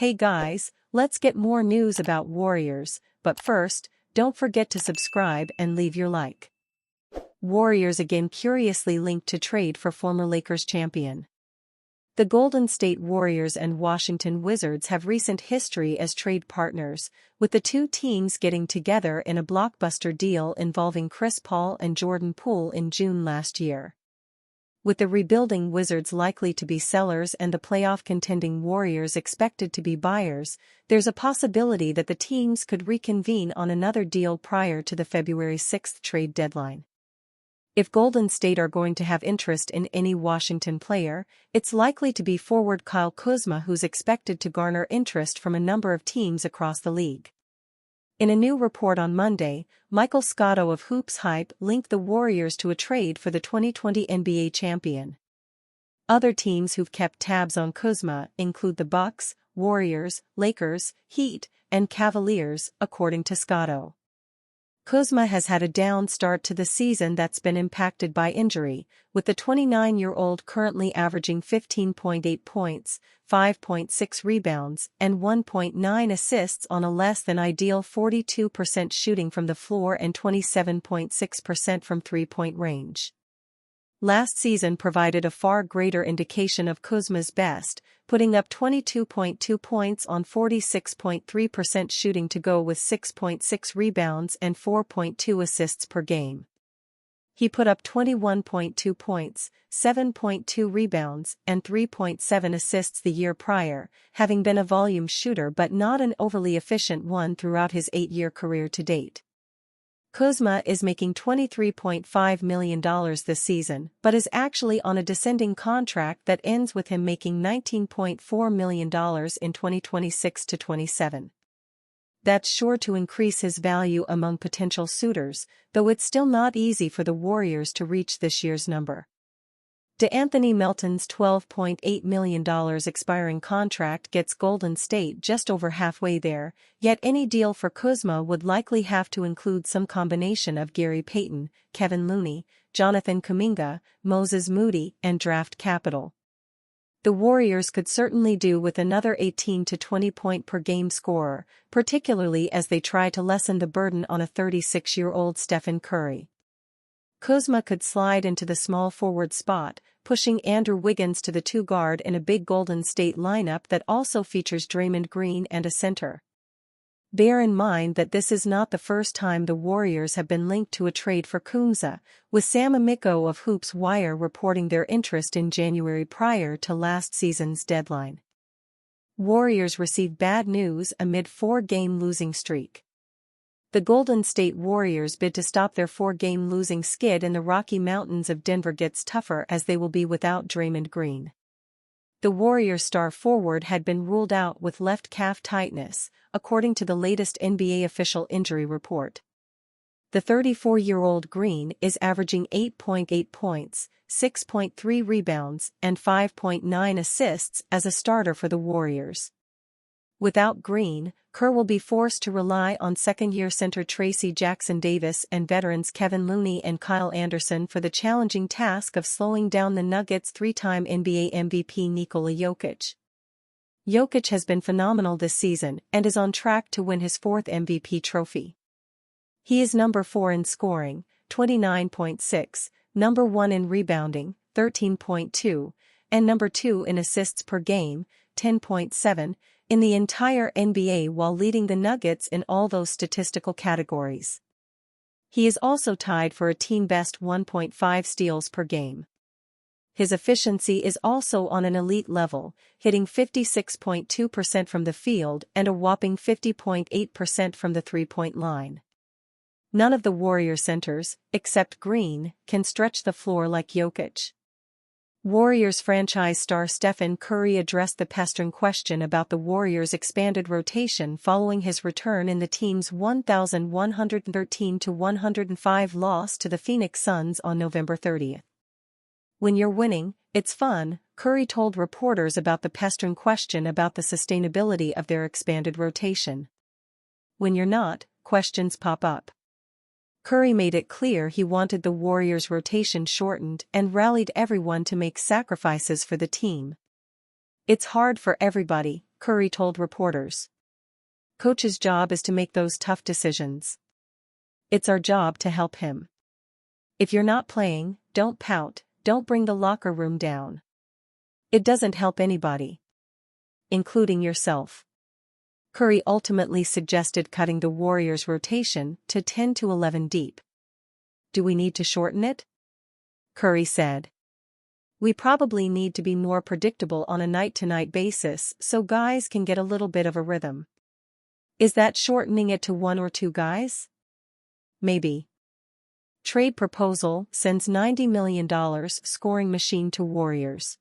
Hey guys, let's get more news about Warriors, but first, don't forget to subscribe and leave your like. Warriors again curiously linked to trade for former Lakers champion. The Golden State Warriors and Washington Wizards have recent history as trade partners, with the two teams getting together in a blockbuster deal involving Chris Paul and Jordan Poole in June last year. With the rebuilding Wizards likely to be sellers and the playoff-contending Warriors expected to be buyers, there's a possibility that the teams could reconvene on another deal prior to the February 6 trade deadline. If Golden State are going to have interest in any Washington player, it's likely to be forward Kyle Kuzma, who's expected to garner interest from a number of teams across the league. In a new report on Monday, Michael Scotto of Hoops Hype linked the Warriors to a trade for the 2020 NBA champion. Other teams who've kept tabs on Kuzma include the Bucks, Warriors, Lakers, Heat, and Cavaliers, according to Scotto. Kuzma has had a down start to the season that's been impacted by injury, with the 29-year-old currently averaging 15.8 points, 5.6 rebounds, and 1.9 assists on a less-than-ideal 42% shooting from the floor and 27.6% from three-point range. Last season provided a far greater indication of Kuzma's best, putting up 22.2 points on 46.3% shooting to go with 6.6 rebounds and 4.2 assists per game. He put up 21.2 points, 7.2 rebounds, and 3.7 assists the year prior, having been a volume shooter but not an overly efficient one throughout his 8-year career to date. Kuzma is making $23.5 million this season, but is actually on a descending contract that ends with him making $19.4 million in 2026-27. That's sure to increase his value among potential suitors, though it's still not easy for the Warriors to reach this year's number. DeAnthony Melton's $12.8 million expiring contract gets Golden State just over halfway there, yet any deal for Kuzma would likely have to include some combination of Gary Payton, Kevin Looney, Jonathan Kuminga, Moses Moody, and draft capital. The Warriors could certainly do with another 18 to 20 point per game scorer, particularly as they try to lessen the burden on a 36-year-old Stephen Curry. Kuzma could slide into the small forward spot, pushing Andrew Wiggins to the two-guard in a big Golden State lineup that also features Draymond Green and a center. Bear in mind that this is not the first time the Warriors have been linked to a trade for Kuzma, with Sam Amico of Hoops Wire reporting their interest in January prior to last season's deadline. Warriors received bad news amid 4-game losing streak. The Golden State Warriors' bid to stop their 4-game losing skid in the Rocky Mountains of Denver gets tougher as they will be without Draymond Green. The Warriors' star forward had been ruled out with left calf tightness, according to the latest NBA official injury report. The 34-year-old Green is averaging 8.8 points, 6.3 rebounds, and 5.9 assists as a starter for the Warriors. Without Green, Kerr will be forced to rely on second-year center Tracy Jackson-Davis and veterans Kevin Looney and Kyle Anderson for the challenging task of slowing down the Nuggets' 3-time NBA MVP Nikola Jokic. Jokic has been phenomenal this season and is on track to win his 4th MVP trophy. He is number 4 in scoring, 29.6, number 1 in rebounding, 13.2, and number 2 in assists per game, 10.7, in the entire NBA while leading the Nuggets in all those statistical categories. He is also tied for a team-best 1.5 steals per game. His efficiency is also on an elite level, hitting 56.2% from the field and a whopping 50.8% from the three-point line. None of the Warrior centers, except Green, can stretch the floor like Jokic. Warriors franchise star Stephen Curry addressed the pestering question about the Warriors' expanded rotation following his return in the team's 1,113-105 loss to the Phoenix Suns on November 30. "When you're winning, it's fun," Curry told reporters about the pestering question about the sustainability of their expanded rotation. "When you're not, questions pop up." Curry made it clear he wanted the Warriors' rotation shortened and rallied everyone to make sacrifices for the team. "It's hard for everybody," Curry told reporters. Coach's job is to make those tough decisions. It's our job to help him. If you're not playing, don't pout, don't bring the locker room down. It doesn't help anybody, including yourself. Curry ultimately suggested cutting the Warriors' rotation to 10 to 11 deep. Do we need to shorten it? Curry said. We probably need to be more predictable on a night-to-night basis so guys can get a little bit of a rhythm. Is that shortening it to 1 or 2 guys? Maybe. Trade proposal sends $90 million scoring machine to Warriors.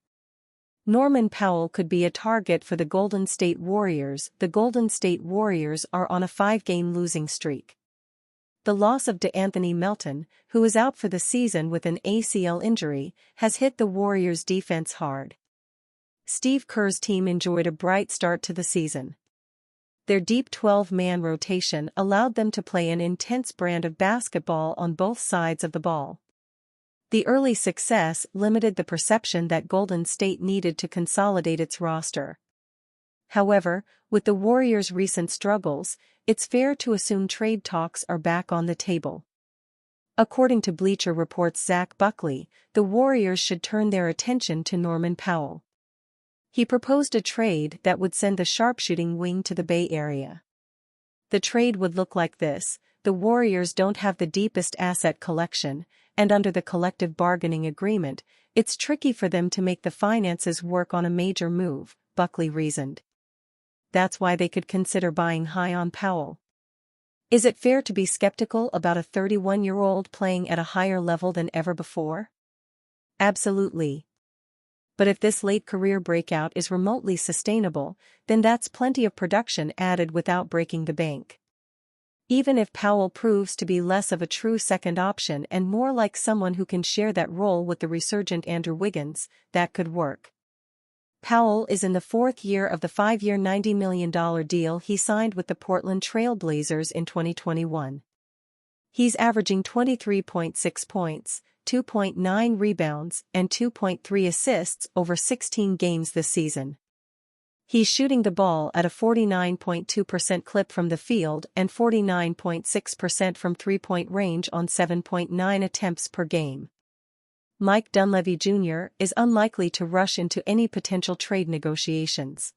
Norman Powell could be a target for the Golden State Warriors. The Golden State Warriors are on a 5-game losing streak. The loss of DeAnthony Melton, who is out for the season with an ACL injury, has hit the Warriors' defense hard. Steve Kerr's team enjoyed a bright start to the season. Their deep 12-man rotation allowed them to play an intense brand of basketball on both sides of the ball. The early success limited the perception that Golden State needed to consolidate its roster. However, with the Warriors' recent struggles, it's fair to assume trade talks are back on the table. According to Bleacher Report's Zach Buckley, the Warriors should turn their attention to Norman Powell. He proposed a trade that would send the sharpshooting wing to the Bay Area. The trade would look like this: the Warriors don't have the deepest asset collection, and under the collective bargaining agreement, it's tricky for them to make the finances work on a major move, Buckley reasoned. That's why they could consider buying high on Powell. Is it fair to be skeptical about a 31-year-old playing at a higher level than ever before? Absolutely. But if this late career breakout is remotely sustainable, then that's plenty of production added without breaking the bank. Even if Powell proves to be less of a true second option and more like someone who can share that role with the resurgent Andrew Wiggins, that could work. Powell is in the 4th year of the 5-year $90 million deal he signed with the Portland Trail Blazers in 2021. He's averaging 23.6 points, 2.9 rebounds, and 2.3 assists over 16 games this season. He's shooting the ball at a 49.2% clip from the field and 49.6% from three-point range on 7.9 attempts per game. Mike Dunleavy Jr. is unlikely to rush into any potential trade negotiations.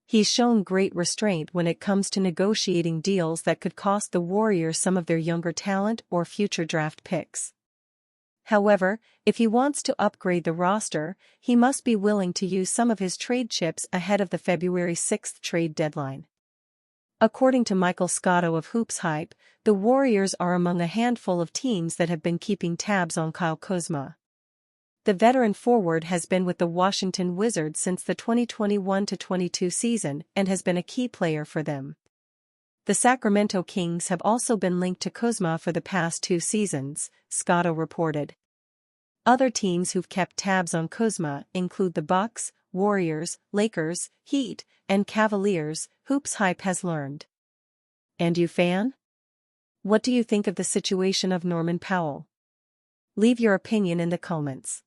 He's shown great restraint when it comes to negotiating deals that could cost the Warriors some of their younger talent or future draft picks. However, if he wants to upgrade the roster, he must be willing to use some of his trade chips ahead of the February 6 trade deadline. According to Michael Scotto of Hoops Hype, the Warriors are among a handful of teams that have been keeping tabs on Kyle Kuzma. The veteran forward has been with the Washington Wizards since the 2021-22 season and has been a key player for them. The Sacramento Kings have also been linked to Kuzma for the past 2 seasons, Scotto reported. Other teams who've kept tabs on Kuzma include the Bucks, Warriors, Lakers, Heat, and Cavaliers, Hoops Hype has learned. And you, fan? What do you think of the situation of Norman Powell? Leave your opinion in the comments.